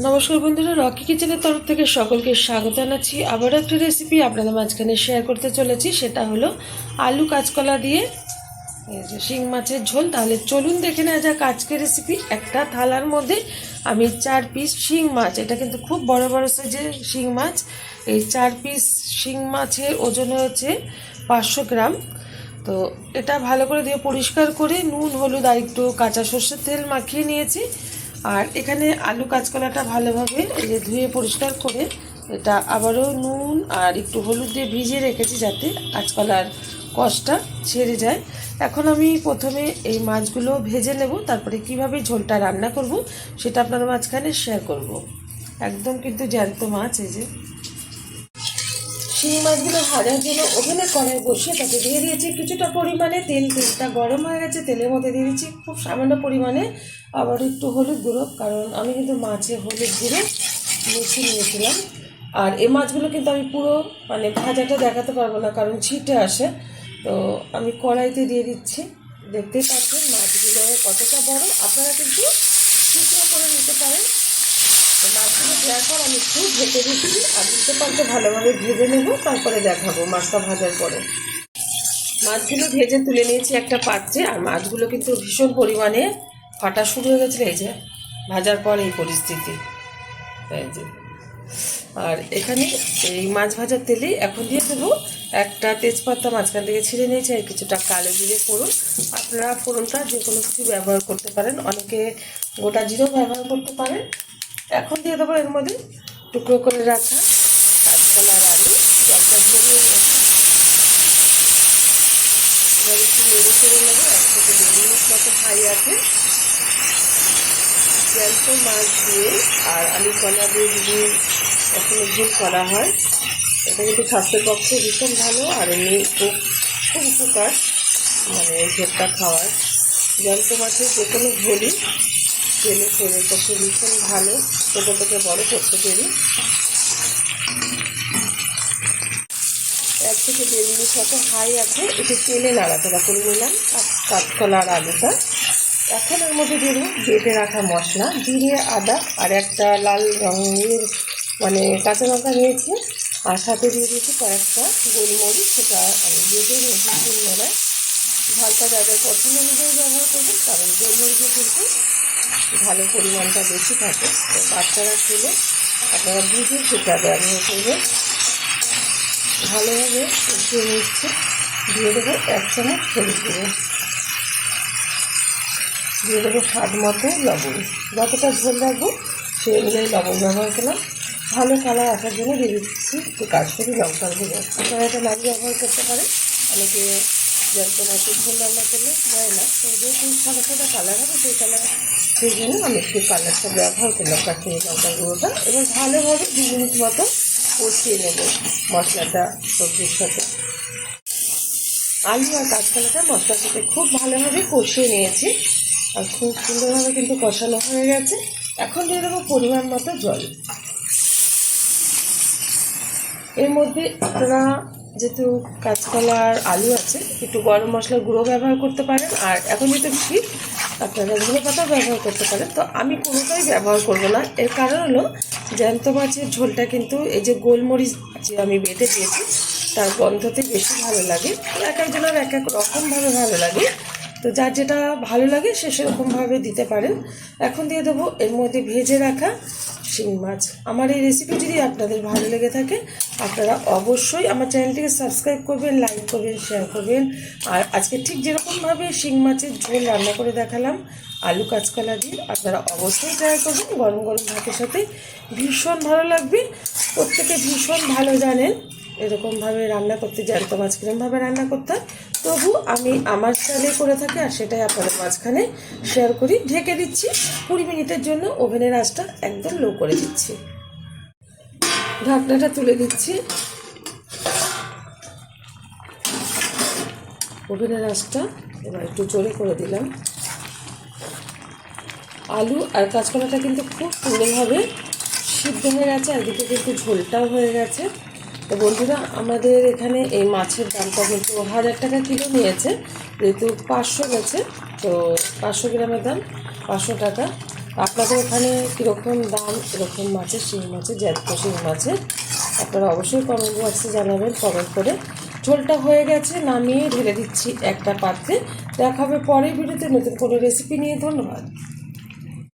নমস্কার বন্ধুরা, রকি কিচেনের তরফ থেকে সকলকে স্বাগত জানাচ্ছি। আবারও একটা রেসিপি আপনাদের মাঝখানে শেয়ার করতে চলেছি, সেটা হলো আলু কাঁচকলা দিয়ে শিং মাছের ঝোল। তাহলে চলুন দেখে নেওয়া যাক আজকের রেসিপি। একটা থালার মধ্যে আমি 4 পিস শিং মাছ, এটা কিন্তু খুব বড় বড় সাইজের শিং মাছ, এই 4 পিস শিং মাছের ওজন হচ্ছে 500 গ্রাম। তো এটা ভালো করে দিয়ে পরিষ্কার করে নুন হলুদ আর একটু কাঁচা সর্ষের তেল মাখিয়ে নিয়েছি। আর এখানে আলু কাঁচকলাটা ভালোভাবে ধুয়ে পরিষ্কার করে এটা আবারও নুন আর একটু হলুদ দিয়ে ভিজিয়ে রেখেছি, যাতে কাঁচকলার কষটা ছেড়ে যায়। এখন আমি প্রথমে এই মাছগুলো ভেজে নেব, তারপরে কিভাবে ঝোলটা রান্না করব সেটা আপনাদের মাঝখানে শেয়ার করব। একদম কিন্তু জ্যান্ত মাছ। এই যে শিং মাছগুলো ভাজার জন্য ওভেনে কড়াই বসিয়ে তাতে দিয়ে দিয়েছি কিছুটা পরিমাণে তেল। তেলটা গরম হয়ে গেছে, তেলের মধ্যে দিয়ে দিচ্ছি খুব সামান্য পরিমাণে আবার একটু হলুদ গুঁড়ো, কারণ আমি কিন্তু মাছে হলুদ গুঁড়ো মিশিয়ে নিয়েছিলাম। আর এই মাছগুলো কিন্তু আমি পুরো ভাজাটা দেখাতে পারবো না, কারণ ছিটে আসে। তো আমি কড়াইতে দিয়ে দিচ্ছি। দেখতেই পাচ্ছেন মাছগুলো কতটা বড়, আপনারা কিন্তু টুকরো করে নিতে পারেন। মাছগুলো দেওয়ার পর আমি একটু ঢেকে দিচ্ছি আর দিতে পারতে ভালোভাবে ভেজে নেব, তারপরে দেখাবো মাছটা ভাজার পরে। মাছগুলো ভেজে তুলে নিয়েছি একটা পাত্রে। আর মাছগুলো কিন্তু ভীষণ পরিমাণে ফাটা শুরু হয়ে গেছিলো, এই যে ভাজার পর এই পরিস্থিতি। এই যে আর এখানে এই মাছ ভাজার তেলে এখন দিয়ে দেবো একটা তেজপাতা মাঝখান থেকে ছিঁড়ে নিয়েছি, আর কিছুটা কালো জিরে ফোড়ন। আপনারা ফোড়নটা যে কোনো কিছু ব্যবহার করতে পারেন, অনেকে গোটা জিরেও ব্যবহার করতে পারেন। এখন দিয়ে দেবো এর মধ্যে টুকরো করে রাখা কাঁচকলা আর আলু, জলটা ঝরিয়ে নেব। এবার একটু নেড়ে চেড়ে নেবো। 1 থেকে 2 মিনিট মতো হাই আছে। জ্যান্ত মাছ দিয়ে আর আলু কলা দিয়ে যদি কখনো ঝোল করা হয়, এটা কিন্তু স্বাস্থ্যের পক্ষে ভীষণ ভালো। আর এমনি খুব উপকার এই ঝোলটা খাওয়ার। জ্যান্ত মাছের যে কোনো ঝোলই তেলে শরীরের পক্ষে ভীষণ ভালো, ছোটো থেকে বড়ো প্রত্যেকেরই। 1 থেকে 1.5 মিনিট মতো হাই আছে, একটু তেলে নাড়াচাড়া করে নিলাম কাঁচকলা আর আলুটা। এখন এর মধ্যে দিয়ে দেবো বেটে রাখা মশলা, জিরে আদা আর একটা লাল রঙের কাঁচা লঙ্কা নিয়েছি, আর সাথে দিয়ে দিয়েছি কয়েকটা গোলমরিচ, সেটা আমি বেটে নিয়েছি শিলনোড়ায়। ঝালটা যাদের পছন্দ অনুযায়ী ব্যবহার করবেন, কারণ গোলমরিচে কিন্তু ভালো পরিমাণটা বেশি থাকে। তো বাচ্চারা খেলে আপনারা বুঝে সেটা ব্যবহার করবেন। ভালোভাবে কষিয়ে নিচ্ছে। দিয়ে দেবো 1 চামচ হলুদ গুঁড়ো, দিয়ে দেবো স্বাদ মতো লবণ। যতটা ঝোল রাখবো সেই অনুযায়ী লবণ ব্যবহার করলাম। ভালো কালার আসার জন্য দিয়ে দিচ্ছি একটু কাশ্মীরি লঙ্কার গুঁড়ো। আপনারা এটা নাড়ি ব্যবহার করতে পারেন, অনেকে জ্যান্ত মাছের ঝোল রান্না করলে দেয় না। তো যেহেতু সাদা সাদা কালার হবে সেই জন্য আমি একটু কালারটা ব্যবহার করলাম, কাশ্মীরি লঙ্কার গুঁড়োটা। এবার ভালোভাবে 2 মিনিট মতো কষিয়ে নেব মশলাটা সবজির সাথে। আলু আর কাঁচকলাটা মশলার সাথে খুব ভালোভাবে কষিয়ে নিয়েছি, আর খুব সুন্দরভাবে কিন্তু কষানো হয়ে গেছে। এখন দিয়ে দেবো পরিমাণ মতো জল। এর মধ্যে আপনারা যেহেতু কাঁচকলা আর আলু আছে, একটু গরম মশলার গুঁড়ো ব্যবহার করতে পারেন। আর এখন যেহেতু শীত, আপনারা ধনে পাতাও ব্যবহার করতে পারেন। তো আমি কোনোটাই ব্যবহার করব না। এর কারণ হলো জ্যান্ত মাছের ঝোলটা কিন্তু এই যে গোলমরিচ যে আমি বেটে দিয়েছি তার গন্ধতে বেশি ভালো লাগে। এক একজনের এক এক রকমভাবে ভালো লাগে, তো যার যেটা ভালো লাগে সে সেরকমভাবে দিতে পারেন। এখন দিয়ে দেবো এর মধ্যে ভেজে রাখা শিং মাছ। আমার এই রেসিপি যদি আপনাদের ভালো লেগে থাকে, আপনারা অবশ্যই আমার চ্যানেলটিকে সাবস্ক্রাইব করবেন, লাইক করবেন, শেয়ার করবেন। আর আজকে ঠিক যেরকমভাবে শিং মাছের ঝোল রান্না করে দেখালাম আলু কাঁচকলা দিয়ে, আপনারা অবশ্যই ট্রাই করবেন। গরম গরম ভাতের সাথে ভীষণ ভালো লাগবে। প্রত্যেকে ভীষণ ভালো জানেন এরকমভাবে রান্না করতে, জ্যান্ত মাছ কীরকমভাবে রান্না করতে হয়। তবু আমি আমার স্টাইলে করে থাকি, আর সেটাই আপনাদের মাঝখানে শেয়ার করি। ঢেকে দিচ্ছি 20 মিনিটের জন্য, ওভেনের আঁচটা একদম লো করে দিচ্ছি। ঢাকনাটা তুলে দিচ্ছি। ওভেনের আঁচটা এবার একটু জোরে করে দিলাম। আলু আর কাঁচকলাটা কিন্তু খুব সুন্দরভাবে সিদ্ধ হয়ে গেছে, একদিকে কিন্তু ঝোলটাও হয়ে গেছে। তো বন্ধুরা, আমাদের এখানে এই মাছের দামটা কিন্তু 1000 টাকা কিলো নিয়েছে, যেহেতু 500 গেছে, তো 500 গ্রামের দাম 500 টাকা। আপনাদের ওখানে কীরকম দাম এরকম মাছের, শিং মাছের, জ্যান্ত শিং মাছের, আপনারা অবশ্যই কমেন্ট বক্সে জানাবেন কমেন্ট করে। ঝোলটা হয়ে গেছে, নামিয়ে ঢেলে দিচ্ছি একটা পাত্রে। দেখা হবে পরের ভিডিওতে নতুন কোনো রেসিপি নিয়ে। ধন্যবাদ।